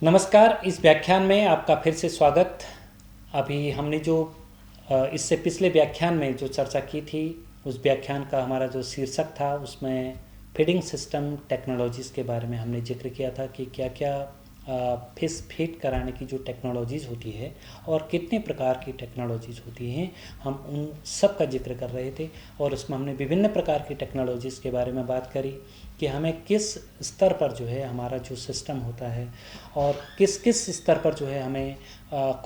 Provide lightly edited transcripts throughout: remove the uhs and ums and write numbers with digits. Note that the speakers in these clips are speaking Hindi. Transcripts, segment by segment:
नमस्कार। इस व्याख्यान में आपका फिर से स्वागत। अभी हमने जो इससे पिछले व्याख्यान में जो चर्चा की थी उस व्याख्यान का हमारा जो शीर्षक था उसमें फीडिंग सिस्टम टेक्नोलॉजीज़ के बारे में हमने जिक्र किया था कि क्या क्या फिश फीड कराने की जो टेक्नोलॉजीज़ होती है और कितने प्रकार की टेक्नोलॉजीज़ होती हैं, हम उन सब का जिक्र कर रहे थे। और उसमें हमने विभिन्न प्रकार की टेक्नोलॉजीज़ के बारे में बात करी कि हमें किस स्तर पर जो है हमारा जो सिस्टम होता है और किस किस स्तर पर जो है हमें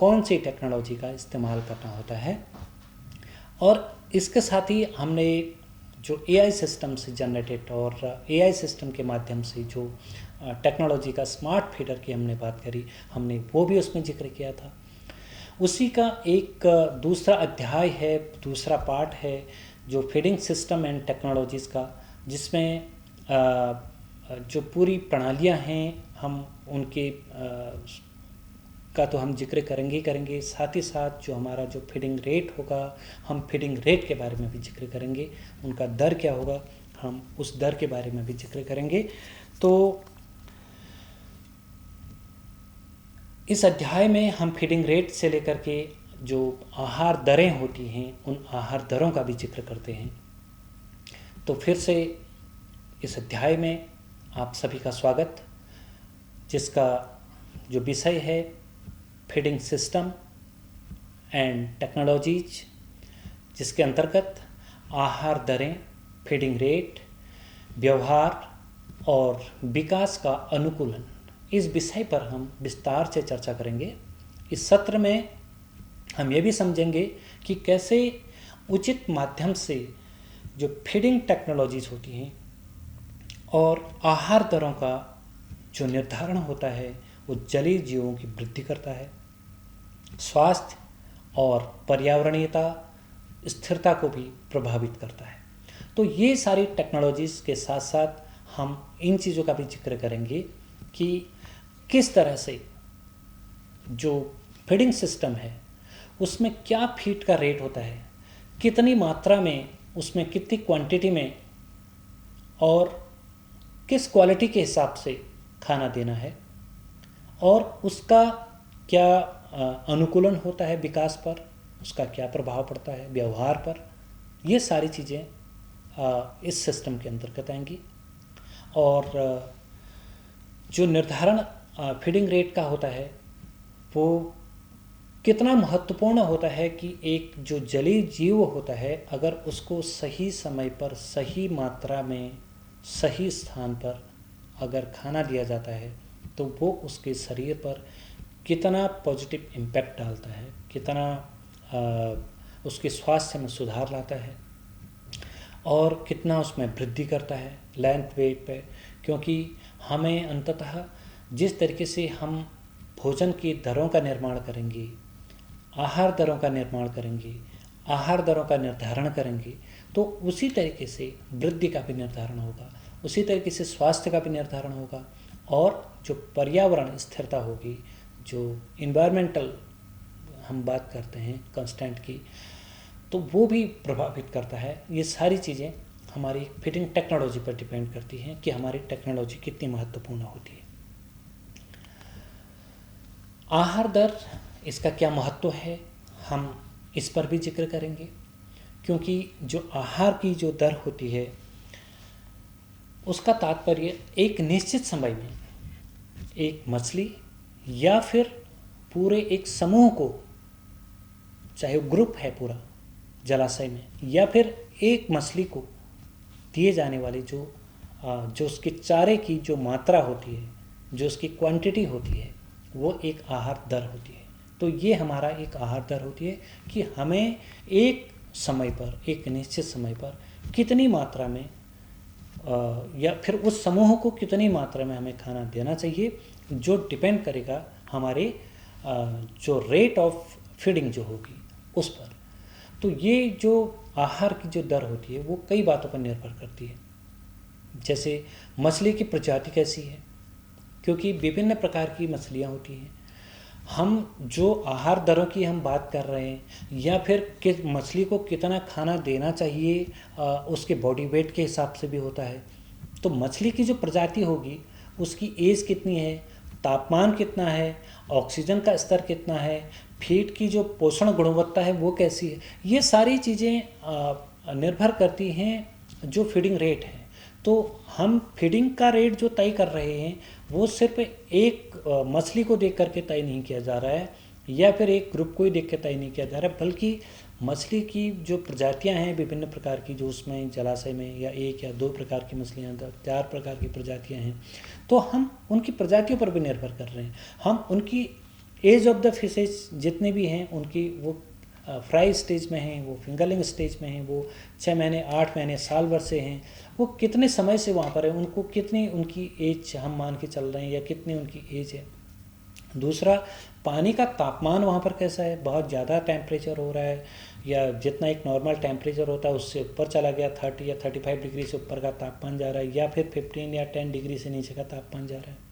कौन सी टेक्नोलॉजी का इस्तेमाल करना होता है। और इसके साथ ही हमने जो एआई सिस्टम से जनरेटेड और एआई सिस्टम के माध्यम से जो टेक्नोलॉजी का स्मार्ट फीडर की हमने बात करी, हमने वो भी उसमें जिक्र किया था। उसी का एक दूसरा अध्याय है, दूसरा पार्ट है जो फीडिंग सिस्टम एंड टेक्नोलॉजीज़ का, जिसमें जो पूरी प्रणालियां हैं हम उनके का तो हम जिक्र करेंगे ही करेंगे, साथ ही साथ जो हमारा जो फीडिंग रेट होगा हम फीडिंग रेट के बारे में भी जिक्र करेंगे, उनका दर क्या होगा हम उस दर के बारे में भी जिक्र करेंगे। तो इस अध्याय में हम फीडिंग रेट से लेकर के जो आहार दरें होती हैं उन आहार दरों का भी जिक्र करते हैं। तो फिर से इस अध्याय में आप सभी का स्वागत, जिसका जो विषय है फीडिंग सिस्टम एंड टेक्नोलॉजीज, जिसके अंतर्गत आहार दरें, फीडिंग रेट, व्यवहार और विकास का अनुकूलन, इस विषय पर हम विस्तार से चर्चा करेंगे। इस सत्र में हम ये भी समझेंगे कि कैसे उचित माध्यम से जो फीडिंग टेक्नोलॉजीज होती हैं और आहार दरों का जो निर्धारण होता है वो जलीय जीवों की वृद्धि करता है, स्वास्थ्य और पर्यावरणीयता स्थिरता को भी प्रभावित करता है। तो ये सारी टेक्नोलॉजीज़ के साथ साथ हम इन चीज़ों का भी जिक्र करेंगे कि किस तरह से जो फीडिंग सिस्टम है उसमें क्या फीड का रेट होता है, कितनी मात्रा में, उसमें कितनी क्वांटिटी में और किस क्वालिटी के हिसाब से खाना देना है और उसका क्या अनुकूलन होता है विकास पर, उसका क्या प्रभाव पड़ता है व्यवहार पर। ये सारी चीज़ें इस सिस्टम के अंतर्गत आएंगी। और जो निर्धारण फीडिंग रेट का होता है वो कितना महत्वपूर्ण होता है कि एक जो जलीय जीव होता है अगर उसको सही समय पर, सही मात्रा में, सही स्थान पर अगर खाना दिया जाता है तो वो उसके शरीर पर कितना पॉजिटिव इम्पैक्ट डालता है, कितना उसके स्वास्थ्य में सुधार लाता है और कितना उसमें वृद्धि करता है लेंथ वेट पे। क्योंकि हमें अंततः जिस तरीके से हम भोजन की दरों का निर्माण करेंगे, आहार दरों का निर्माण करेंगे, आहार दरों का निर्धारण करेंगे, तो उसी तरीके से वृद्धि का भी निर्धारण होगा, उसी तरीके से स्वास्थ्य का भी निर्धारण होगा और जो पर्यावरण स्थिरता होगी, जो इन्वायरमेंटल हम बात करते हैं कंस्टेंट की, तो वो भी प्रभावित करता है। ये सारी चीज़ें हमारी फीडिंग टेक्नोलॉजी पर डिपेंड करती हैं कि हमारी टेक्नोलॉजी कितनी महत्वपूर्ण होती है। आहार दर, इसका क्या महत्व है, हम इस पर भी जिक्र करेंगे। क्योंकि जो आहार की जो दर होती है उसका तात्पर्य एक निश्चित समय में एक मछली या फिर पूरे एक समूह को, चाहे वो ग्रुप है पूरा जलाशय में, या फिर एक मछली को दिए जाने वाली जो उसके चारे की जो मात्रा होती है, जो उसकी क्वांटिटी होती है, वो एक आहार दर होती है। तो ये हमारा एक आहार दर होती है कि हमें एक समय पर, एक निश्चित समय पर कितनी मात्रा में या फिर उस समूह को कितनी मात्रा में हमें खाना देना चाहिए, जो डिपेंड करेगा हमारे जो रेट ऑफ फीडिंग जो होगी उस पर। तो ये जो आहार की जो दर होती है वो कई बातों पर निर्भर करती है। जैसे मछली की प्रजाति कैसी है, क्योंकि विभिन्न प्रकार की मछलियाँ होती हैं। हम जो आहार दरों की हम बात कर रहे हैं या फिर किस मछली को कितना खाना देना चाहिए उसके बॉडी वेट के हिसाब से भी होता है। तो मछली की जो प्रजाति होगी उसकी एज कितनी है, तापमान कितना है, ऑक्सीजन का स्तर कितना है, फीड की जो पोषण गुणवत्ता है वो कैसी है, ये सारी चीज़ें निर्भर करती हैं जो फीडिंग रेट है। तो हम फीडिंग का रेट जो तय कर रहे हैं वो सिर्फ एक मछली को देख करके तय नहीं किया जा रहा है या फिर एक ग्रुप को ही देख के तय नहीं किया जा रहा है, बल्कि मछली की जो प्रजातियां हैं विभिन्न प्रकार की, जो उसमें जलाशय में या एक या दो प्रकार की मछलियां, 4 प्रकार की प्रजातियां हैं, तो हम उनकी प्रजातियों पर भी निर्भर कर रहे हैं। हम उनकी एज ऑफ द फिशेज जितने भी हैं उनकी वो फ्राई स्टेज में हैं, वो फिंगरलिंग स्टेज में हैं, वो 6 महीने 8 महीने साल भर से हैं, वो कितने समय से वहाँ पर है, उनको कितनी उनकी एज हम मान के चल रहे हैं या कितनी उनकी एज है। दूसरा, पानी का तापमान वहाँ पर कैसा है, बहुत ज़्यादा टेम्परेचर हो रहा है या जितना एक नॉर्मल टेम्परेचर होता है उससे ऊपर चला गया, 30 या 35 डिग्री से ऊपर का तापमान जा रहा है, या फिर 15 या 10 डिग्री से नीचे का तापमान जा रहा है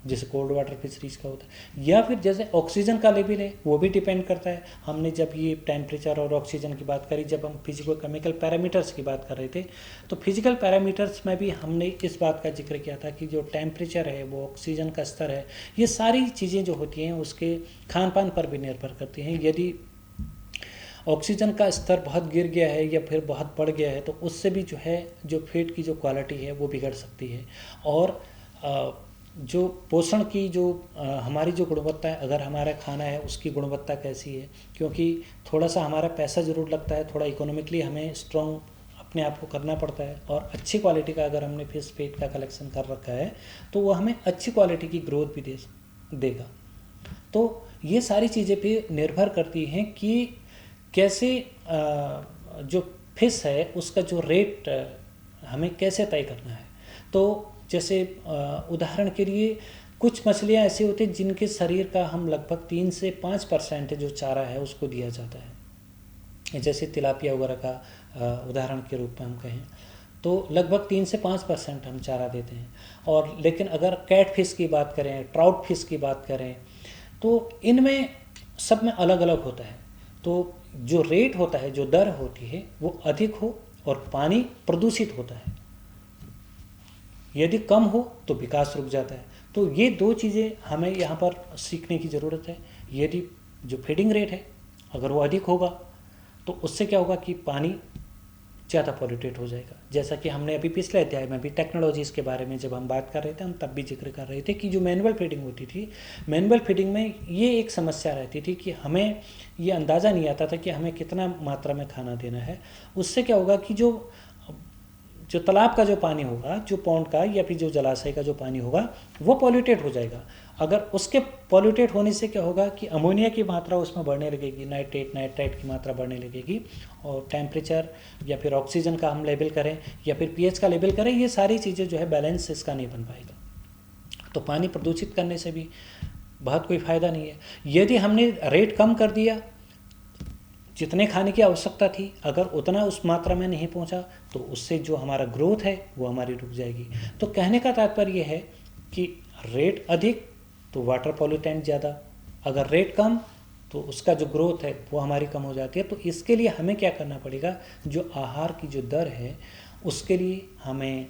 जैसे कोल्ड वाटर फिशरीज का होता है। या फिर जैसे ऑक्सीजन का लेवल है वो भी डिपेंड करता है। हमने जब ये टेम्परेचर और ऑक्सीजन की बात करी, जब हम फिजिकल केमिकल पैरामीटर्स की बात कर रहे थे, तो फिजिकल पैरामीटर्स में भी हमने इस बात का जिक्र किया था कि जो टेम्परेचर है, वो ऑक्सीजन का स्तर है, ये सारी चीज़ें जो होती हैं उसके खान पान पर भी निर्भर करती हैं। यदि ऑक्सीजन का स्तर बहुत गिर गया है या फिर बहुत बढ़ गया है तो उससे भी जो है जो फीड की जो क्वालिटी है वो बिगड़ सकती है। और जो पोषण की जो हमारी जो गुणवत्ता है, अगर हमारा खाना है उसकी गुणवत्ता कैसी है, क्योंकि थोड़ा सा हमारा पैसा ज़रूर लगता है, थोड़ा इकोनॉमिकली हमें स्ट्रॉन्ग अपने आप को करना पड़ता है, और अच्छी क्वालिटी का अगर हमने फिश फीड का कलेक्शन कर रखा है तो वो हमें अच्छी क्वालिटी की ग्रोथ भी देगा। तो ये सारी चीज़ें पे निर्भर करती हैं कि कैसे जो फिश है उसका जो रेट हमें कैसे तय करना है। तो जैसे उदाहरण के लिए कुछ मछलियाँ ऐसी होती हैं जिनके शरीर का हम लगभग 3 से 5% जो चारा है उसको दिया जाता है। जैसे तिलापिया वगैरह का उदाहरण के रूप में हम कहें तो लगभग 3 से 5% हम चारा देते हैं। और लेकिन अगर कैट फिश की बात करें, ट्राउट फिश की बात करें, तो इनमें सब में अलग अलग होता है। तो जो रेट होता है, जो दर होती है वो अधिक हो और पानी प्रदूषित होता है। यदि कम हो तो विकास रुक जाता है। तो ये दो चीज़ें हमें यहाँ पर सीखने की ज़रूरत है। यदि जो फीडिंग रेट है अगर वो अधिक होगा तो उससे क्या होगा कि पानी ज़्यादा पॉल्यूटेड हो जाएगा। जैसा कि हमने अभी पिछले अध्याय में भी टेक्नोलॉजीज़ के बारे में जब हम बात कर रहे थे, हम तब भी जिक्र कर रहे थे कि जो मैनुअल फीडिंग होती थी, मैनुअल फीडिंग में ये एक समस्या रहती थी कि हमें ये अंदाज़ा नहीं आता था कि हमें कितना मात्रा में खाना देना है। उससे क्या होगा कि जो तालाब का जो पानी होगा, जो पॉन्ड का या फिर जो जलाशय का जो पानी होगा वो पॉल्यूटेड हो जाएगा। अगर उसके पॉल्यूटेड होने से क्या होगा कि अमोनिया की मात्रा उसमें बढ़ने लगेगी, नाइट्राइट की मात्रा बढ़ने लगेगी, और टेम्परेचर या फिर ऑक्सीजन का हम लेवल करें या फिर पीएच का लेवल करें, ये सारी चीज़ें जो है बैलेंस इसका नहीं बन पाएगा। तो पानी प्रदूषित करने से भी बहुत कोई फ़ायदा नहीं है। यदि हमने रेट कम कर दिया, जितने खाने की आवश्यकता थी अगर उतना उस मात्रा में नहीं पहुंचा तो उससे जो हमारा ग्रोथ है वो हमारी रुक जाएगी। तो कहने का तात्पर्य ये है कि रेट अधिक तो वाटर पॉल्यूटेंट ज़्यादा, अगर रेट कम तो उसका जो ग्रोथ है वो हमारी कम हो जाती है। तो इसके लिए हमें क्या करना पड़ेगा, जो आहार की जो दर है उसके लिए हमें,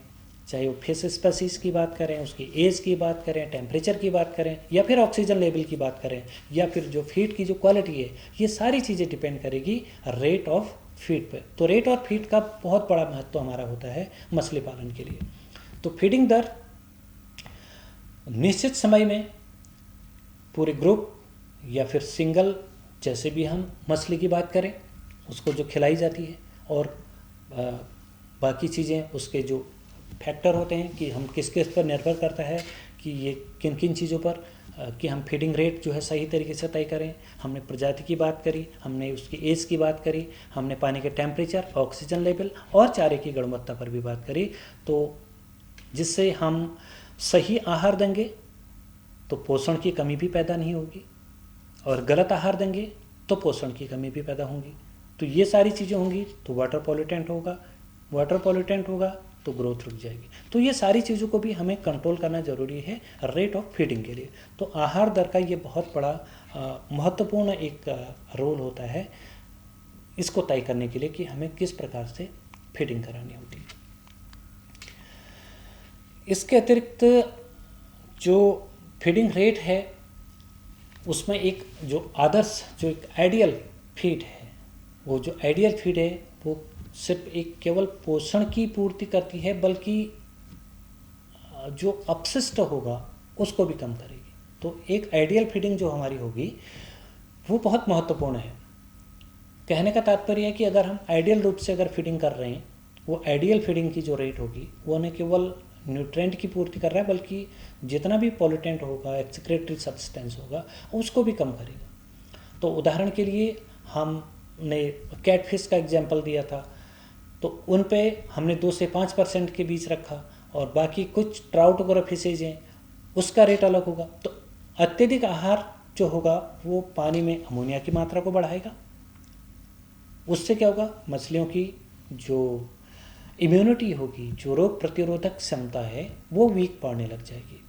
चाहे वो फिश स्पीसीज की बात करें, उसकी एज की बात करें, टेम्परेचर की बात करें, या फिर ऑक्सीजन लेवल की बात करें, या फिर जो फीड की जो क्वालिटी है, ये सारी चीज़ें डिपेंड करेगी रेट ऑफ फीड पे। तो रेट ऑफ फीड का बहुत बड़ा महत्व हमारा होता है मछली पालन के लिए। तो फीडिंग दर निश्चित समय में पूरे ग्रुप या फिर सिंगल, जैसे भी हम मछली की बात करें, उसको जो खिलाई जाती है, और बाकी चीज़ें उसके जो फैक्टर होते हैं कि हम किस किस पर निर्भर करता है कि ये किन किन चीज़ों पर कि हम फीडिंग रेट जो है सही तरीके से तय करें। हमने प्रजाति की बात करी, हमने उसकी एज की बात करी, हमने पानी के टेम्परेचर, ऑक्सीजन लेवल और चारे की गुणवत्ता पर भी बात करी। तो जिससे हम सही आहार देंगे तो पोषण की कमी भी पैदा नहीं होगी, और गलत आहार देंगे तो पोषण की कमी भी पैदा होगी। तो ये सारी चीज़ें होंगी तो वाटर पॉल्यूटेंट होगा तो ग्रोथ रुक जाएगी। तो ये सारी चीज़ों को भी हमें कंट्रोल करना ज़रूरी है रेट ऑफ फीडिंग के लिए। तो आहार दर का ये बहुत बड़ा महत्वपूर्ण एक रोल होता है इसको तय करने के लिए कि हमें किस प्रकार से फीडिंग करानी होती है। इसके अतिरिक्त जो फीडिंग रेट है उसमें एक जो आदर्श जो एक आइडियल फीड है, वो जो आइडियल फीड है वो सिर्फ एक केवल पोषण की पूर्ति करती है, बल्कि जो अपशिष्ट होगा उसको भी कम करेगी। तो एक आइडियल फीडिंग जो हमारी होगी वो बहुत महत्वपूर्ण है। कहने का तात्पर्य है कि अगर हम आइडियल रूप से अगर फीडिंग कर रहे हैं, वो आइडियल फीडिंग की जो रेट होगी वो न केवल न्यूट्रेंट की पूर्ति कर रहा है, बल्कि जितना भी पॉल्यूटेंट होगा, एक्सक्रेटरी सब्सटेंस होगा, उसको भी कम करेगा। तो उदाहरण के लिए हमने कैटफिश का एग्जाम्पल दिया था, तो उन पे हमने 2 से 5% के बीच रखा, और बाकी कुछ ट्राउट वगैरह फिशेज हैं उसका रेट अलग होगा। तो अत्यधिक आहार जो होगा वो पानी में अमोनिया की मात्रा को बढ़ाएगा। उससे क्या होगा, मछलियों की जो इम्यूनिटी होगी, जो रोग प्रतिरोधक क्षमता है, वो वीक पड़ने लग जाएगी।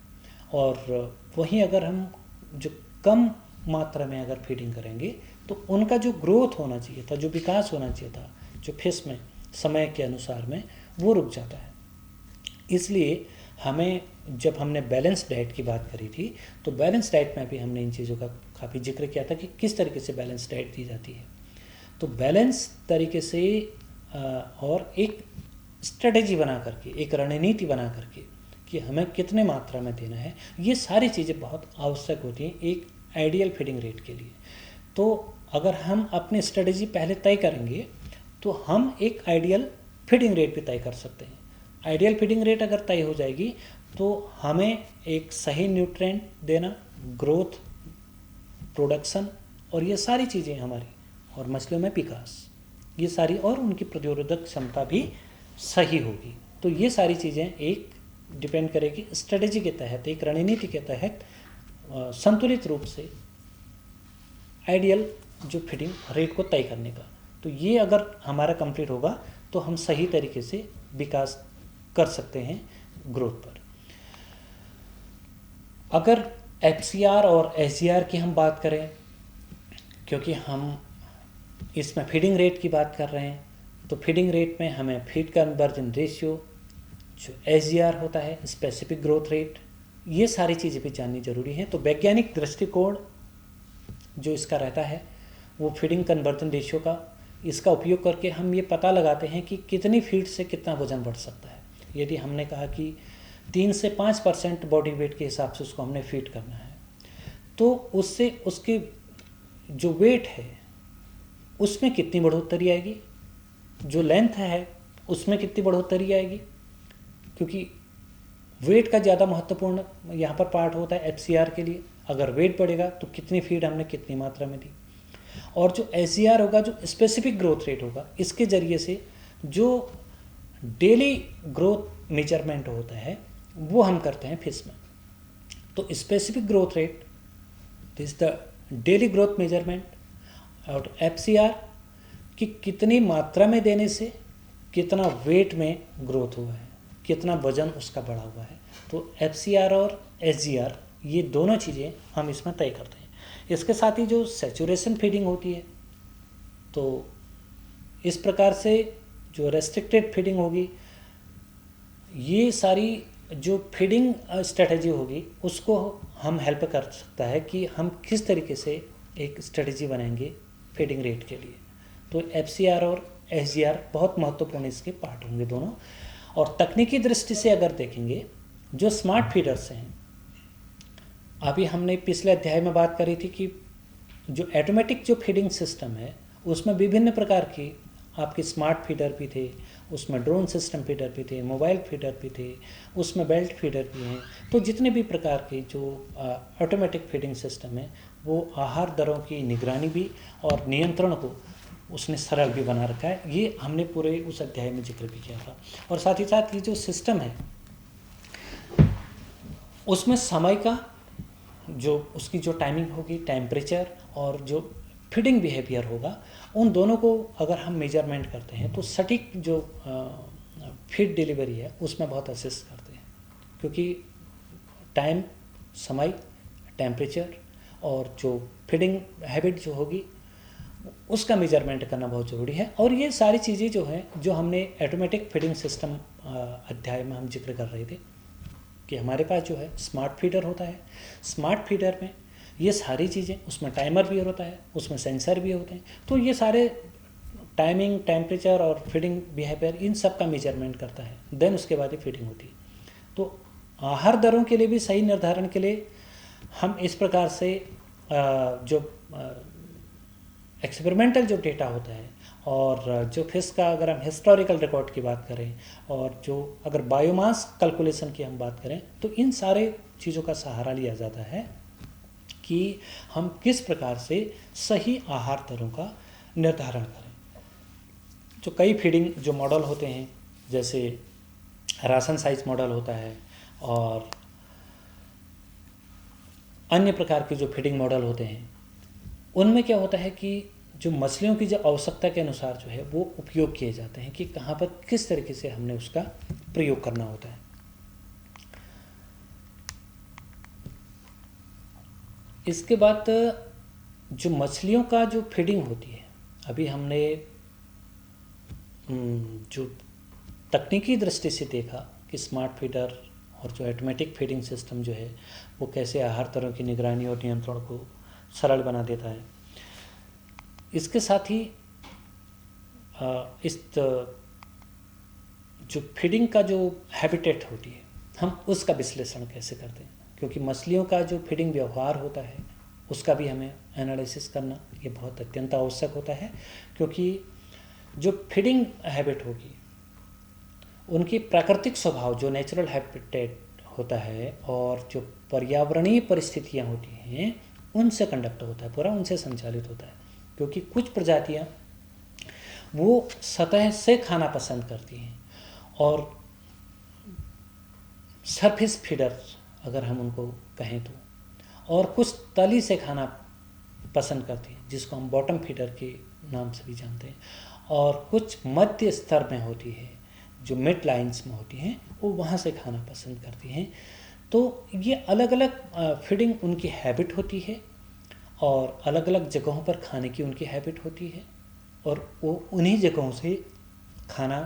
और वहीं अगर हम जो कम मात्रा में अगर फीडिंग करेंगे तो उनका जो ग्रोथ होना चाहिए था, जो विकास होना चाहिए था जो फिश में समय के अनुसार में, वो रुक जाता है। इसलिए हमें, जब हमने बैलेंस डाइट की बात करी थी, तो बैलेंस डाइट में भी हमने इन चीज़ों का काफ़ी जिक्र किया था कि किस तरीके से बैलेंस डाइट दी जाती है। तो बैलेंस तरीके से और एक स्ट्रेटेजी बना करके, एक रणनीति बना करके कि हमें कितने मात्रा में देना है, ये सारी चीज़ें बहुत आवश्यक होती हैं एक आइडियल फीडिंग रेट के लिए। तो अगर हम अपनी स्ट्रेटेजी पहले तय करेंगे तो हम एक आइडियल फीडिंग रेट भी तय कर सकते हैं। आइडियल फीडिंग रेट अगर तय हो जाएगी तो हमें एक सही न्यूट्रिएंट देना, ग्रोथ, प्रोडक्शन और ये सारी चीज़ें हमारी, और मछलियों में विकास, ये सारी, और उनकी प्रतिरोधक क्षमता भी सही होगी। तो ये सारी चीज़ें एक डिपेंड करेगी स्ट्रेटेजी के तहत, एक रणनीति के तहत संतुलित रूप से आइडियल जो फीडिंग रेट को तय करने का। तो ये अगर हमारा कंप्लीट होगा तो हम सही तरीके से विकास कर सकते हैं ग्रोथ पर। अगर FCR और SGR की हम बात करें, क्योंकि हम इसमें फीडिंग रेट की बात कर रहे हैं, तो फीडिंग रेट में हमें फीड कन्वर्जन रेशियो, जो SGR होता है स्पेसिफिक ग्रोथ रेट, ये सारी चीज़ें भी जाननी जरूरी है। तो वैज्ञानिक दृष्टिकोण जो इसका रहता है वो फीडिंग कन्वर्जन रेशियो का, इसका उपयोग करके हम ये पता लगाते हैं कि कितनी फीड से कितना वजन बढ़ सकता है। यदि हमने कहा कि 3 से 5% बॉडी वेट के हिसाब से उसको हमने फीड करना है, तो उससे उसके जो वेट है उसमें कितनी बढ़ोतरी आएगी, जो लेंथ है उसमें कितनी बढ़ोतरी आएगी, क्योंकि वेट का ज़्यादा महत्वपूर्ण यहाँ पर पार्ट होता है FCR के लिए। अगर वेट बढ़ेगा तो कितनी फीड हमने कितनी मात्रा में दी, और जो SGR होगा, जो स्पेसिफिक ग्रोथ रेट होगा, इसके ज़रिए से जो डेली ग्रोथ मेजरमेंट होता है वो हम करते हैं फिश में। तो specific growth rate is the daily growth measurement, और FCR कि कितनी मात्रा में देने से कितना वेट में ग्रोथ हुआ है, कितना वजन उसका बढ़ा हुआ है। तो FCR और SGR ये दोनों चीज़ें हम इसमें तय करते हैं। इसके साथ ही जो सैचुरेशन फीडिंग होती है, तो इस प्रकार से जो रेस्ट्रिक्टेड फीडिंग होगी, ये सारी जो फीडिंग स्ट्रेटजी होगी उसको हम हेल्प कर सकता है कि हम किस तरीके से एक स्ट्रेटजी बनाएंगे फीडिंग रेट के लिए। तो FCR और SGR बहुत महत्वपूर्ण इसके पार्ट होंगे दोनों। और तकनीकी दृष्टि से अगर देखेंगे, जो स्मार्ट फीडर्स हैं, अभी हमने पिछले अध्याय में बात करी थी कि जो ऑटोमेटिक जो फीडिंग सिस्टम है उसमें विभिन्न प्रकार की आपके स्मार्ट फीडर भी थे, उसमें ड्रोन सिस्टम फीडर भी थे, मोबाइल फीडर भी थे, उसमें बेल्ट फीडर भी हैं। तो जितने भी प्रकार के जो ऑटोमेटिक फीडिंग सिस्टम है, वो आहार दरों की निगरानी भी और नियंत्रण को उसने सरल भी बना रखा है। ये हमने पूरे उस अध्याय में जिक्र भी किया था। और साथ ही साथ ये जो सिस्टम है उसमें समय का जो उसकी जो टाइमिंग होगी, टेम्परेचर और जो फीडिंग बिहेवियर होगा, उन दोनों को अगर हम मेजरमेंट करते हैं तो सटीक जो फीड डिलीवरी है उसमें बहुत असिस्ट करते हैं, क्योंकि टाइम, समय, टेम्परेचर और जो फीडिंग हैबिट जो होगी उसका मेजरमेंट करना बहुत ज़रूरी है। और ये सारी चीज़ें जो हैं, जो हमने ऑटोमेटिक फीडिंग सिस्टम अध्याय में हम जिक्र कर रहे थे कि हमारे पास जो है स्मार्ट फीडर होता है। स्मार्ट फीडर में ये सारी चीज़ें, उसमें टाइमर भी होता है, उसमें सेंसर भी होते हैं, तो ये सारे टाइमिंग, टेम्परेचर और फीडिंग बिहेवियर इन सब का मेजरमेंट करता है। देन उसके बाद ही फीडिंग होती है। तो आहार दरों के लिए भी सही निर्धारण के लिए हम इस प्रकार से जो एक्सपेरिमेंटल जो डेटा होता है और जो फिश का अगर हम हिस्टोरिकल रिकॉर्ड की बात करें और जो अगर बायोमास कैलकुलेशन की हम बात करें, तो इन सारे चीज़ों का सहारा लिया जाता है कि हम किस प्रकार से सही आहार दरों का निर्धारण करें। जो कई फीडिंग जो मॉडल होते हैं, जैसे राशन साइज मॉडल होता है और अन्य प्रकार के जो फीडिंग मॉडल होते हैं, उनमें क्या होता है कि जो मछलियों की जो आवश्यकता के अनुसार जो है वो उपयोग किए जाते हैं कि कहाँ पर किस तरीके से हमने उसका प्रयोग करना होता है। इसके बाद जो मछलियों का जो फीडिंग होती है, अभी हमने जो तकनीकी दृष्टि से देखा कि स्मार्ट फीडर और जो ऑटोमेटिक फीडिंग सिस्टम जो है वो कैसे आहार दरों की निगरानी और नियंत्रण को सरल बना देता है। इसके साथ ही इस जो फीडिंग का जो हैबिटेट होती है, हम उसका विश्लेषण कैसे करते हैं, क्योंकि मछलियों का जो फीडिंग व्यवहार होता है उसका भी हमें एनालिसिस करना ये बहुत अत्यंत आवश्यक होता है। क्योंकि जो फीडिंग हैबिट होगी, उनकी प्राकृतिक स्वभाव जो नेचुरल हैबिटेट होता है और जो पर्यावरणीय परिस्थितियाँ होती हैं उनसे कंडक्ट होता है, पूरा उनसे संचालित होता है। क्योंकि कुछ प्रजातियाँ वो सतह से खाना पसंद करती हैं और सरफेस फीडर अगर हम उनको कहें तो, और कुछ तली से खाना पसंद करती हैं जिसको हम बॉटम फीडर के नाम से भी जानते हैं, और कुछ मध्य स्तर में होती है जो मिड लाइंस में होती हैं, वो वहाँ से खाना पसंद करती हैं। तो ये अलग अलग फीडिंग उनकी हैबिट होती है और अलग अलग जगहों पर खाने की उनकी हैबिट होती है और वो उन्हीं जगहों से खाना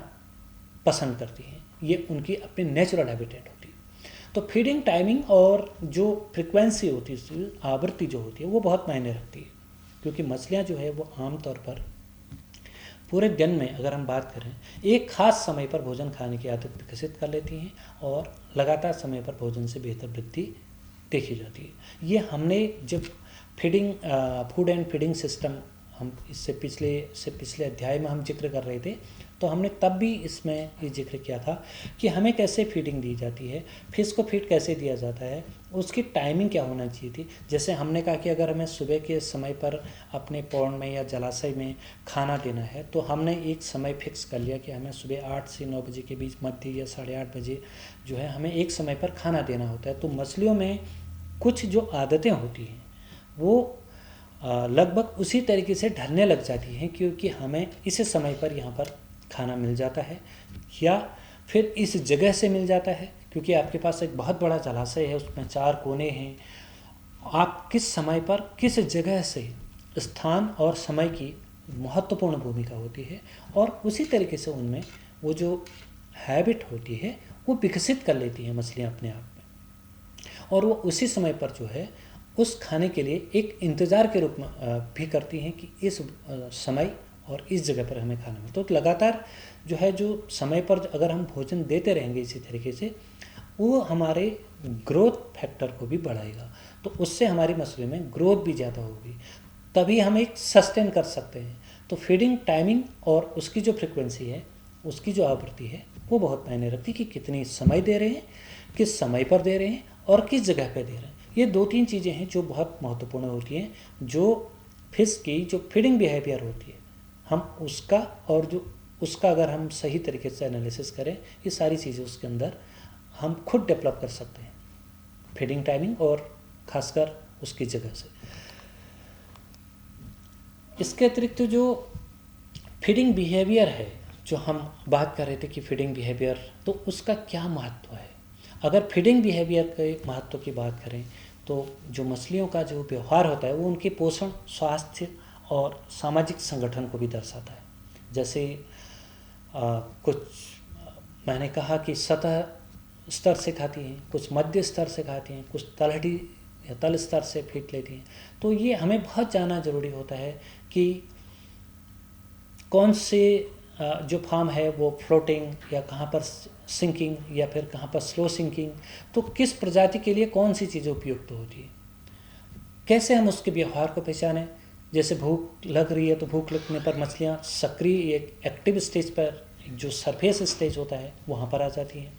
पसंद करती हैं। ये उनकी अपनी नेचुरल हैबिटेट होती है। तो फीडिंग टाइमिंग और जो फ्रिक्वेंसी होती है, आवृत्ति जो होती है, वो बहुत मायने रखती है। क्योंकि मछलियाँ जो है वो आमतौर पर पूरे दिन में अगर हम बात करें एक खास समय पर भोजन खाने की आदत विकसित कर लेती हैं और लगातार समय पर भोजन से बेहतर वृद्धि देखी जाती है। ये हमने जब फूड एंड फीडिंग सिस्टम हम इससे पिछले अध्याय में हम जिक्र कर रहे थे, तो हमने तब भी इसमें ये जिक्र किया था कि हमें कैसे फीडिंग दी जाती है, फिश को फीड कैसे दिया जाता है, उसकी टाइमिंग क्या होना चाहिए थी। जैसे हमने कहा कि अगर हमें सुबह के समय पर अपने पौंड में या जलाशय में खाना देना है, तो हमने एक समय फिक्स कर लिया कि हमें सुबह 8 से 9 बजे के बीच मध्य या 8:30 बजे जो है हमें एक समय पर खाना देना होता है। तो मछलियों में कुछ जो आदतें होती हैं वो लगभग उसी तरीके से ढलने लग जाती हैं, क्योंकि हमें इस समय पर यहाँ पर खाना मिल जाता है या फिर इस जगह से मिल जाता है, क्योंकि आपके पास एक बहुत बड़ा जलाशय है, उसमें 4 कोने हैं। आप किस समय पर किस जगह से, स्थान और समय की महत्वपूर्ण भूमिका होती है और उसी तरीके से उनमें वो जो हैबिट होती है वो विकसित कर लेती हैं मछलियाँ अपने आप में, और वो उसी समय पर जो है उस खाने के लिए एक इंतज़ार के रूप में भी करती हैं कि इस समय और इस जगह पर हमें खाना मिले। तो लगातार जो है जो समय पर अगर हम भोजन देते रहेंगे इसी तरीके से, वो हमारे ग्रोथ फैक्टर को भी बढ़ाएगा, तो उससे हमारी मछली में ग्रोथ भी ज़्यादा होगी, तभी हम एक सस्टेन कर सकते हैं। तो फीडिंग टाइमिंग और उसकी जो फ्रिक्वेंसी है, उसकी जो आवृत्ति है, वो बहुत मायने रखती है कि कितनी समय दे रहे हैं, किस समय पर दे रहे हैं और किस जगह पर दे रहे हैं। ये 2-3 चीज़ें हैं जो बहुत महत्वपूर्ण होती हैं, जो फिश की जो फीडिंग बिहेवियर होती है, हम उसका और जो उसका अगर हम सही तरीके से एनालिसिस करें, ये सारी चीज़ें उसके अंदर हम खुद डेवलप कर सकते हैं, फीडिंग टाइमिंग और खासकर उसकी जगह से। इसके अतिरिक्त जो फीडिंग बिहेवियर है, जो हम बात कर रहे थे कि फीडिंग बिहेवियर, तो उसका क्या महत्व है। अगर फीडिंग बिहेवियर के महत्व की बात करें तो जो मछलियों का जो व्यवहार होता है वो उनके पोषण, स्वास्थ्य और सामाजिक संगठन को भी दर्शाता है। जैसे कुछ मैंने कहा कि सतह स्तर से खाती हैं, कुछ मध्य स्तर से खाती हैं, कुछ तलहटी या तल स्तर से फीड लेती हैं। तो ये हमें बहुत जानना ज़रूरी होता है कि कौन से जो फार्म है वो फ्लोटिंग या कहाँ पर सिंकिंग या फिर कहाँ पर स्लो सिंकिंग, तो किस प्रजाति के लिए कौन सी चीज़ें उपयुक्त होती है, कैसे हम उसके व्यवहार को पहचानें। जैसे भूख लग रही है तो भूख लगने पर मछलियाँ सक्रिय एक एक्टिव स्टेज पर, जो सरफेस स्टेज होता है वहाँ पर आ जाती हैं,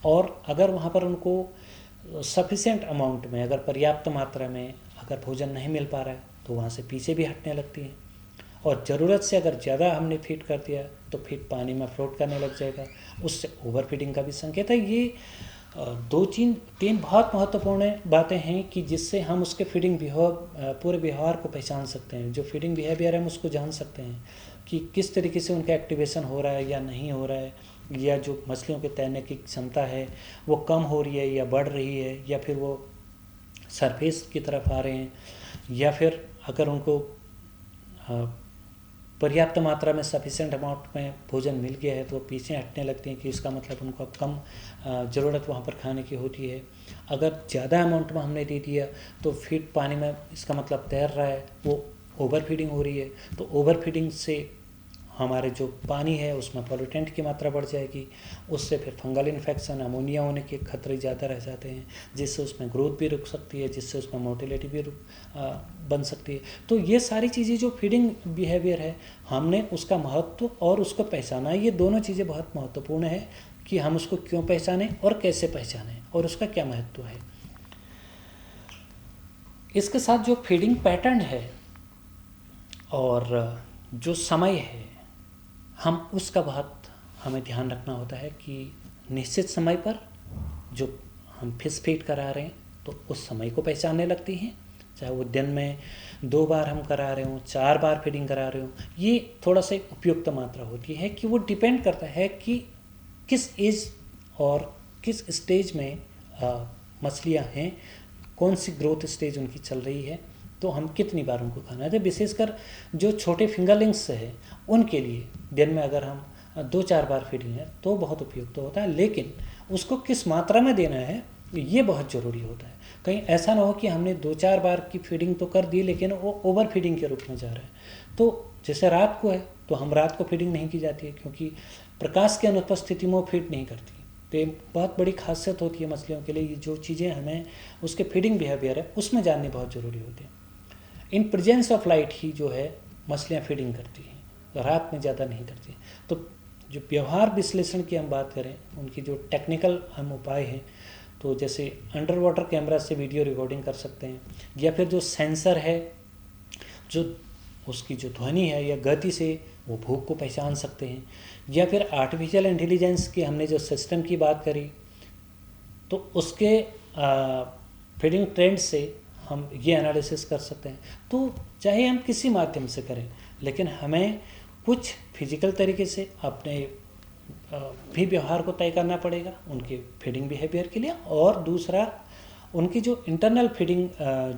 और अगर वहाँ पर उनको सफिशेंट अमाउंट में, अगर पर्याप्त मात्रा में अगर भोजन नहीं मिल पा रहा है तो वहाँ से पीछे भी हटने लगती हैं, और ज़रूरत से अगर ज़्यादा हमने फीड कर दिया तो फीड पानी में फ्लोट करने लग जाएगा, उससे ओवर फीडिंग का भी संकेत है। ये दो तीन बहुत महत्वपूर्ण बातें हैं कि जिससे हम उसके फीडिंग पूरे व्यवहार को पहचान सकते हैं। जो फीडिंग बिहेवियर है हम उसको जान सकते हैं कि किस तरीके से उनका एक्टिवेशन हो रहा है या नहीं हो रहा है, या जो मछलियों के तैरने की क्षमता है वो कम हो रही है या बढ़ रही है, या फिर वो सरफेस की तरफ आ रहे हैं, या फिर अगर उनको पर्याप्त मात्रा में सफिशेंट अमाउंट में भोजन मिल गया है तो पीछे हटने लगते हैं कि इसका मतलब उनको अब कम ज़रूरत वहाँ पर खाने की होती है। अगर ज़्यादा अमाउंट में हमने दे दिया तो फीड पानी में, इसका मतलब तैर रहा है, वो ओवर फीडिंग हो रही है। तो ओवर फीडिंग से हमारे जो पानी है उसमें पॉल्यूटेंट की मात्रा बढ़ जाएगी, उससे फिर फंगल इन्फेक्शन, अमोनिया होने के खतरे ज़्यादा रह जाते हैं, जिससे उसमें ग्रोथ भी रुक सकती है, जिससे उसमें मोटिलिटी भी बन सकती है। तो ये सारी चीज़ें जो फीडिंग बिहेवियर है, हमने उसका महत्व और उसको पहचाना, ये दोनों चीज़ें बहुत महत्वपूर्ण है कि हम उसको क्यों पहचानें और कैसे पहचानें और उसका क्या महत्व है। इसके साथ जो फीडिंग पैटर्न है और जो समय है, हम उसका बहुत हमें ध्यान रखना होता है कि निश्चित समय पर जो हम फिश फीड करा रहे हैं तो उस समय को पहचानने लगती हैं, चाहे वो दिन में 2 बार हम करा रहे हों, 4 बार फीडिंग करा रहे हों, ये थोड़ा सा उपयुक्त मात्रा होती है कि वो डिपेंड करता है कि किस एज और किस स्टेज में मछलियाँ हैं, कौन सी ग्रोथ स्टेज उनकी चल रही है, तो हम कितनी बार उनको खाना है। विशेषकर जो छोटे फिंगरलिंग्स है उनके लिए दिन में अगर हम 2-4 बार फीडिंग है तो बहुत उपयुक्त होता है, लेकिन उसको किस मात्रा में देना है ये बहुत ज़रूरी होता है। कहीं ऐसा ना हो कि हमने 2-4 बार की फीडिंग तो कर दी लेकिन वो ओवर फीडिंग के रूप में जा रहा है। तो जैसे रात को है तो हम रात को फीडिंग नहीं की जाती है, क्योंकि प्रकाश की अनुपस्थिति में वो फीड नहीं करती। तो ये बहुत बड़ी खासियत होती है मछलियों के लिए। ये जो चीज़ें हमें उसके फीडिंग बिहेवियर है उसमें जाननी बहुत ज़रूरी होती है। इन प्रेजेंस ऑफ लाइट ही जो है मछलियाँ फीडिंग करती हैं, तो रात में ज़्यादा नहीं करती हैं। तो जो व्यवहार विश्लेषण की हम बात करें, उनकी जो टेक्निकल हम उपाय हैं, तो जैसे अंडर वाटर कैमरा से वीडियो रिकॉर्डिंग कर सकते हैं, या फिर जो सेंसर है जो उसकी जो ध्वनि है या गति से वो भूख को पहचान सकते हैं, या फिर आर्टिफिशियल इंटेलिजेंस की हमने जो सिस्टम की बात करी तो उसके फीडिंग ट्रेंड से हम ये एनालिसिस कर सकते हैं। तो चाहे हम किसी माध्यम से करें, लेकिन हमें कुछ फिजिकल तरीके से अपने भी व्यवहार को तय करना पड़ेगा उनके फीडिंग बिहेवियर के लिए, और दूसरा उनकी जो इंटरनल फीडिंग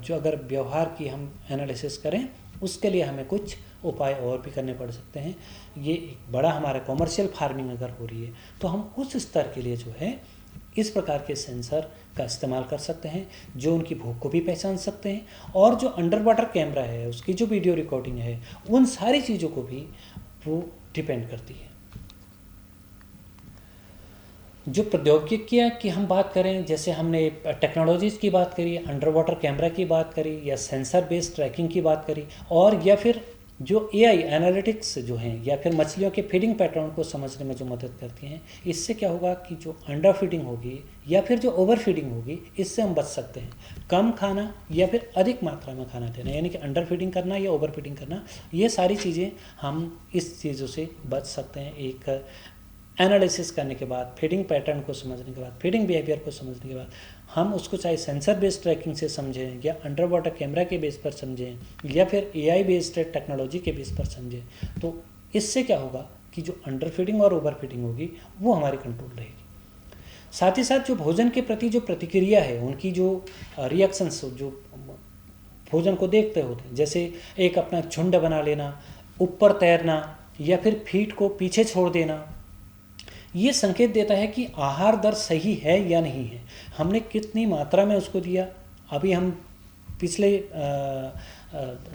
जो अगर व्यवहार की हम एनालिसिस करें उसके लिए हमें कुछ उपाय और भी करने पड़ सकते हैं। ये एक बड़ा हमारा कॉमर्शियल फार्मिंग अगर हो रही है तो हम उस स्तर के लिए जो है इस प्रकार के सेंसर का इस्तेमाल कर सकते हैं, जो उनकी भूख को भी पहचान सकते हैं, और जो अंडर वाटर कैमरा है उसकी जो वीडियो रिकॉर्डिंग है उन सारी चीज़ों को भी वो डिपेंड करती है। जो प्रौद्योगिकियाँ की हम बात करें, जैसे हमने टेक्नोलॉजीज़ की बात करी, अंडर वाटर कैमरा की बात करी, या सेंसर बेस्ड ट्रैकिंग की बात करी, और या फिर जो AI एनालिटिक्स जो हैं, या फिर मछलियों के फीडिंग पैटर्न को समझने में जो मदद करती हैं, इससे क्या होगा कि जो अंडर फीडिंग होगी या फिर जो ओवर फीडिंग होगी इससे हम बच सकते हैं। कम खाना या फिर अधिक मात्रा में खाना देना, यानी कि अंडर फीडिंग करना या ओवर फीडिंग करना, ये सारी चीज़ें हम इस चीज़ों से बच सकते हैं। एक एनालिसिस करने के बाद, फीडिंग पैटर्न को समझने के बाद, फीडिंग बिहेवियर को समझने के बाद, हम उसको चाहे सेंसर बेस्ड ट्रैकिंग से समझें, या अंडर वाटर कैमरा के बेस पर समझें, या फिर AI बेस्ड टेक्नोलॉजी के बेस पर समझें, तो इससे क्या होगा कि जो अंडर फीडिंग और ओवर फीडिंग होगी वो हमारी कंट्रोल रहेगी। साथ ही साथ जो भोजन के प्रति जो प्रतिक्रिया है, उनकी जो रिएक्शंस जो भोजन को देखते होते हैं, जैसे एक अपना झुंड बना लेना, ऊपर तैरना, या फिर फीड को पीछे छोड़ देना, ये संकेत देता है कि आहार दर सही है या नहीं है, हमने कितनी मात्रा में उसको दिया। अभी हम पिछले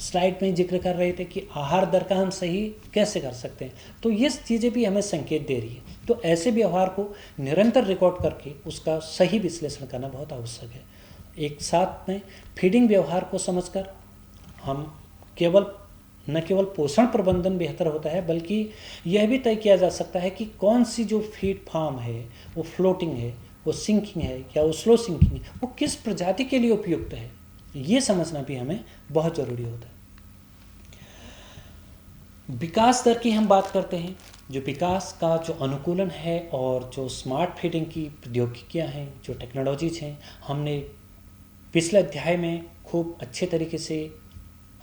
स्लाइड में जिक्र कर रहे थे कि आहार दर का हम सही कैसे कर सकते हैं, तो ये चीज़ें भी हमें संकेत दे रही है। तो ऐसे व्यवहार को निरंतर रिकॉर्ड करके उसका सही विश्लेषण करना बहुत आवश्यक है। एक साथ में फीडिंग व्यवहार को समझकर हम न केवल पोषण प्रबंधन बेहतर होता है, बल्कि यह भी तय किया जा सकता है कि कौन सी जो फीड फार्म है वो फ्लोटिंग है, वो सिंकिंग है या वो स्लो सिंकिंग है, वो किस प्रजाति के लिए उपयुक्त है। ये समझना भी हमें बहुत ज़रूरी होता है। विकास दर की हम बात करते हैं। जो विकास का जो अनुकूलन है और जो स्मार्ट फीडिंग की प्रौद्योगिकियाँ हैं, जो टेक्नोलॉजीज हैं, हमने पिछले अध्याय में खूब अच्छे तरीके से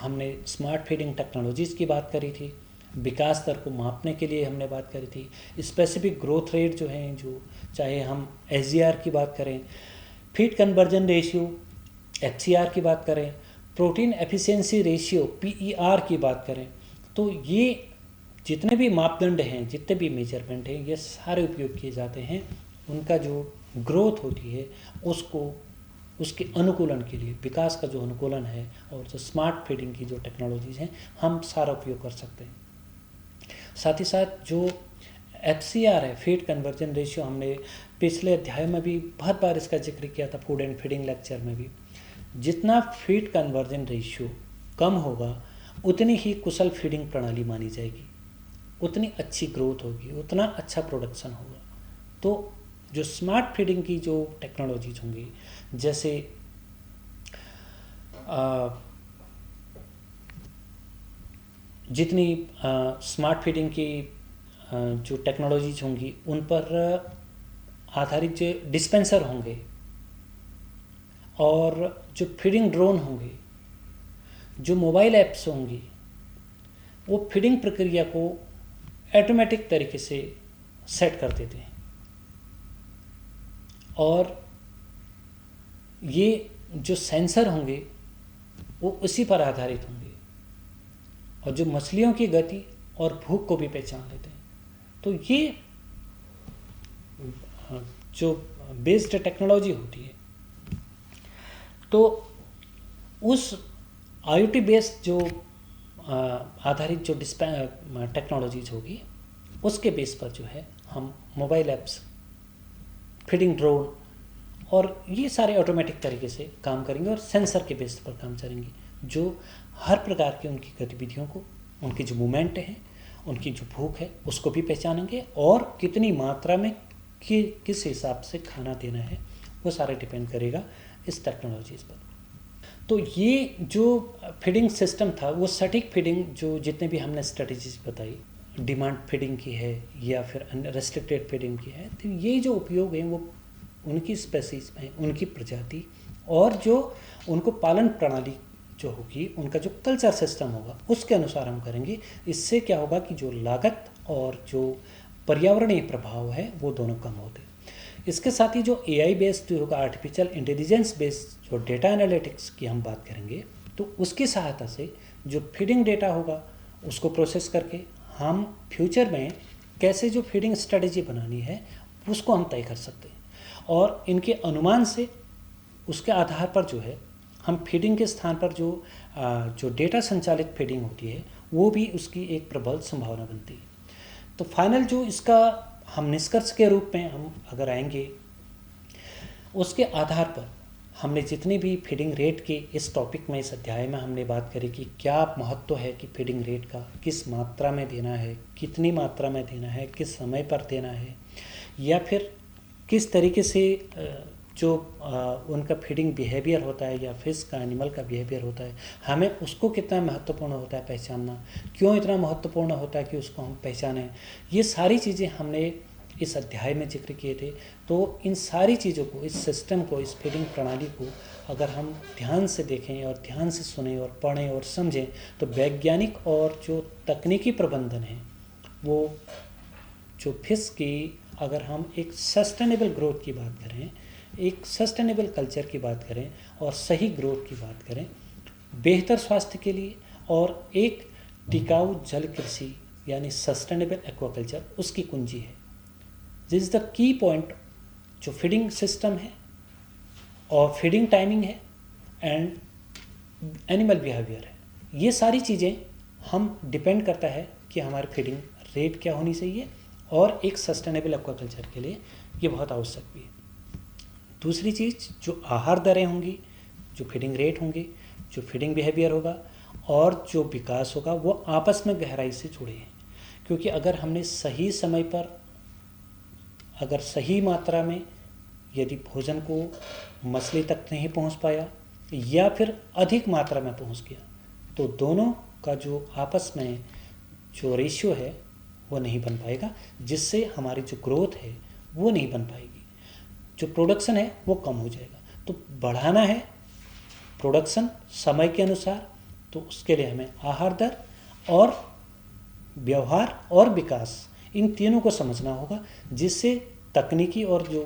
हमने स्मार्ट फीडिंग टेक्नोलॉजीज़ की बात करी थी। विकास दर को मापने के लिए हमने बात करी थी। स्पेसिफिक ग्रोथ रेट जो हैं, जो चाहे हम SGR की बात करें, फीड कन्वर्जन रेशियो FCR की बात करें, प्रोटीन एफिशिएंसी रेशियो PER की बात करें, तो ये जितने भी मापदंड हैं, जितने भी मेजरमेंट हैं, ये सारे उपयोग किए जाते हैं। उनका जो ग्रोथ होती है उसको उसके अनुकूलन के लिए, विकास का जो अनुकूलन है और जो स्मार्ट फीडिंग की जो टेक्नोलॉजीज़ हैं, हम सारा उपयोग कर सकते हैं। साथ ही साथ जो FCR है, फीड कन्वर्जन रेशियो, हमने पिछले अध्याय में भी बहुत बार इसका जिक्र किया था, फूड एंड फीडिंग लेक्चर में भी। जितना फीड कन्वर्जन रेशियो कम होगा उतनी ही कुशल फीडिंग प्रणाली मानी जाएगी, उतनी अच्छी ग्रोथ होगी, उतना अच्छा प्रोडक्शन होगा। तो जो स्मार्ट फीडिंग की जो टेक्नोलॉजीज होंगी, जैसे जितनी स्मार्ट फीडिंग की जो टेक्नोलॉजीज होंगी, उन पर आधारित जो डिस्पेंसर होंगे और जो फीडिंग ड्रोन होंगे, जो मोबाइल ऐप्स होंगी, वो फीडिंग प्रक्रिया को ऑटोमेटिक तरीके से सेट कर देते हैं। और ये जो सेंसर होंगे वो उसी पर आधारित होंगे और जो मछलियों की गति और भूख को भी पहचान लेते हैं। तो ये जो बेस्ड टेक्नोलॉजी होती है, तो उस IoT बेस्ड जो आधारित जो टेक्नोलॉजीज होगी, उसके बेस पर जो है हम मोबाइल ऐप्स, फीडिंग ड्रोन और ये सारे ऑटोमेटिक तरीके से काम करेंगे और सेंसर के बेस पर काम करेंगे, जो हर प्रकार की उनकी गतिविधियों को, उनकी जो मूवमेंट है, उनकी जो भूख है, उसको भी पहचानेंगे और कितनी मात्रा में किस हिसाब से खाना देना है, वो सारे डिपेंड करेगा इस टेक्नोलॉजीज़ पर। तो ये जो फीडिंग सिस्टम था, वो सटीक फीडिंग, जो जितने भी हमने स्ट्रेटजीज बताई, डिमांड फीडिंग की है या फिर रेस्ट्रिक्टेड फीडिंग की है, तो ये जो उपयोग है वो उनकी स्पेसीज में, उनकी प्रजाति और जो उनको पालन प्रणाली जो होगी, उनका जो कल्चर सिस्टम होगा, उसके अनुसार हम करेंगे। इससे क्या होगा कि जो लागत और जो पर्यावरणीय प्रभाव है वो दोनों कम होते। इसके साथ ही जो AI बेस्ड जो होगा, आर्टिफिशियल इंटेलिजेंस बेस्ड जो डेटा एनालिटिक्स की हम बात करेंगे, तो उसकी सहायता से जो फीडिंग डेटा होगा उसको प्रोसेस करके हम फ्यूचर में कैसे जो फीडिंग स्ट्रेटजी बनानी है उसको हम तय कर सकते हैं। और इनके अनुमान से, उसके आधार पर जो है हम फीडिंग के स्थान पर जो डेटा संचालित फीडिंग होती है वो भी उसकी एक प्रबल संभावना बनती है। तो फाइनल जो इसका हम निष्कर्ष के रूप में हम अगर आएंगे, उसके आधार पर हमने जितनी भी फीडिंग रेट के इस टॉपिक में, इस अध्याय में हमने बात करी कि क्या महत्व है कि फीडिंग रेट का, किस मात्रा में देना है, कितनी मात्रा में देना है, किस समय पर देना है, या फिर किस तरीके से जो उनका फीडिंग बिहेवियर होता है या फिश का, एनिमल का बिहेवियर होता है, हमें उसको कितना महत्वपूर्ण होता है पहचानना, क्यों इतना महत्वपूर्ण होता है कि उसको हम पहचानें। ये सारी चीज़ें हमने इस अध्याय में जिक्र किए थे। तो इन सारी चीज़ों को, इस सिस्टम को, इस फीडिंग प्रणाली को अगर हम ध्यान से देखें और ध्यान से सुनें और पढ़ें और समझें, तो वैज्ञानिक और जो तकनीकी प्रबंधन है, वो जो फिश की, अगर हम एक सस्टेनेबल ग्रोथ की बात करें, एक सस्टेनेबल कल्चर की बात करें और सही ग्रोथ की बात करें, बेहतर स्वास्थ्य के लिए और एक टिकाऊ जल कृषि यानी सस्टेनेबल एक्वाकल्चर उसकी कुंजी है, this is the key point. जो फीडिंग सिस्टम है और फीडिंग टाइमिंग है एंड एनिमल बिहेवियर है, ये सारी चीज़ें हम डिपेंड करता है कि हमारी फीडिंग रेट क्या होनी चाहिए, और एक सस्टेनेबल एक्वाकल्चर के लिए ये बहुत आवश्यक भी है। दूसरी चीज़, जो आहार दरें होंगी, जो फीडिंग रेट होंगी, जो फीडिंग बिहेवियर होगा और जो विकास होगा, वो आपस में गहराई से जुड़े हैं। क्योंकि अगर हमने सही समय पर, अगर सही मात्रा में यदि भोजन को मछली तक नहीं पहुंच पाया या फिर अधिक मात्रा में पहुंच गया, तो दोनों का जो आपस में जो रेशियो है वो नहीं बन पाएगा, जिससे हमारी जो ग्रोथ है वो नहीं बन पाएगी, जो प्रोडक्शन है वो कम हो जाएगा। तो बढ़ाना है प्रोडक्शन समय के अनुसार, तो उसके लिए हमें आहार दर और व्यवहार और विकास, इन तीनों को समझना होगा, जिससे तकनीकी और जो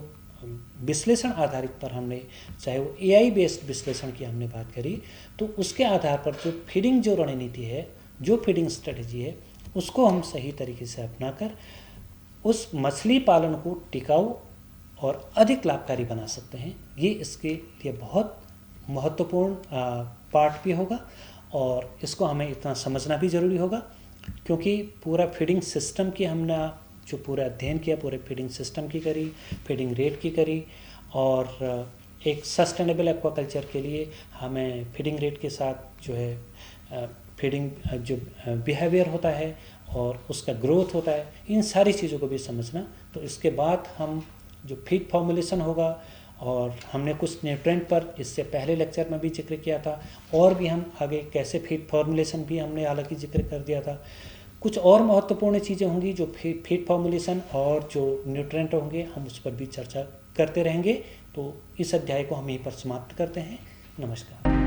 विश्लेषण आधारित पर हमने, चाहे वो एआई बेस्ड विश्लेषण की हमने बात करी, तो उसके आधार पर जो फीडिंग जो रणनीति है, जो फीडिंग स्ट्रेटजी है, उसको हम सही तरीके से अपनाकर उस मछली पालन को टिकाऊ और अधिक लाभकारी बना सकते हैं। ये इसके लिए बहुत महत्वपूर्ण पार्ट भी होगा, और इसको हमें इतना समझना भी ज़रूरी होगा, क्योंकि पूरा फीडिंग सिस्टम की हमने जो पूरा अध्ययन किया, पूरे फीडिंग सिस्टम की करी, फीडिंग रेट की करी, और एक सस्टेनेबल एक्वाकल्चर के लिए हमें फीडिंग रेट के साथ जो है फीडिंग जो बिहेवियर होता है और उसका ग्रोथ होता है, इन सारी चीज़ों को भी समझना। तो इसके बाद हम जो फीड फॉर्मुलेशन होगा, और हमने कुछ न्यूट्रेंट पर इससे पहले लेक्चर में भी जिक्र किया था, और भी हम आगे कैसे फीड फॉर्मुलेशन भी हमने हालांकि जिक्र कर दिया था। कुछ और महत्वपूर्ण चीज़ें होंगी जो फीड फॉर्मुलेशन और जो न्यूट्रेंट होंगे, हम उस पर भी चर्चा करते रहेंगे। तो इस अध्याय को हम यहीं पर समाप्त करते हैं। नमस्कार।